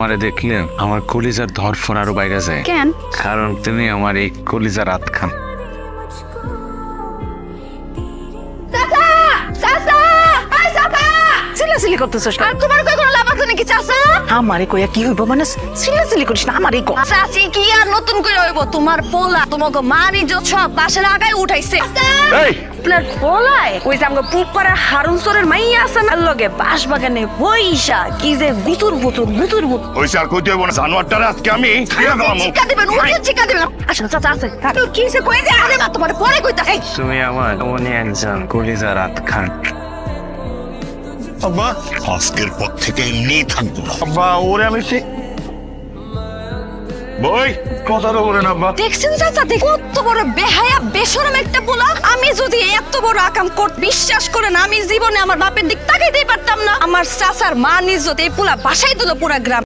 আমারে দেখলে আমার কলিজার ধরফর আরো বাইরে যায়। কেন? কারণ তুমি আমার এই কলিজার রাত খান। চাচা! চাচা! এই চাচা! চিল্লাচিল্লি করতেছস আর তোমার কই কোনো লাভ আছে নাকি চাচা? আমারে কইয়া কি হইব মানে চিল্লাচিল্লি করিস না আমারে কো চাচি কি আর নতুন করে হইব? তোমার পোলা তোমাকে মারি যত সব বাসের আগায় উঠাইছে। এই আপনার পোলায় ওই যে আমগো পুপাড়ার হারুন সরের মাইয়া আছে না লগে বাঁশ বাগানে বইসা কি যে গুতুর গুতুর ওই স্যার কইতে হইব না জানোয়ারটারে আজকে আমি ছেড়ে দিলাম। চিকা দিবেন উঠে চিকা দিবেন। আসলে চাচা আছে কি সে কই যে আরে না তোমার পরে কইতাছে। তুমি আমার মনে একজন কলিজার রাত খান। আব্বা আজকের পর থেকে এমনি থাকবো না। আব্বা ওরে আমি বই কথাটা বলেন আব্বা। দেখছেন চাচা দেখ কত বড় বেহায়া বেশরম একটা পোলা। আমি যদি এত বড় আকাম করতে বিশ্বাস করেন আমি জীবনে আমার বাপের দিক তাকাইতেই পারতাম না। আমার চাচার মান ইজ্জত এই পোলা বাসাই দিল পুরা গ্রাম।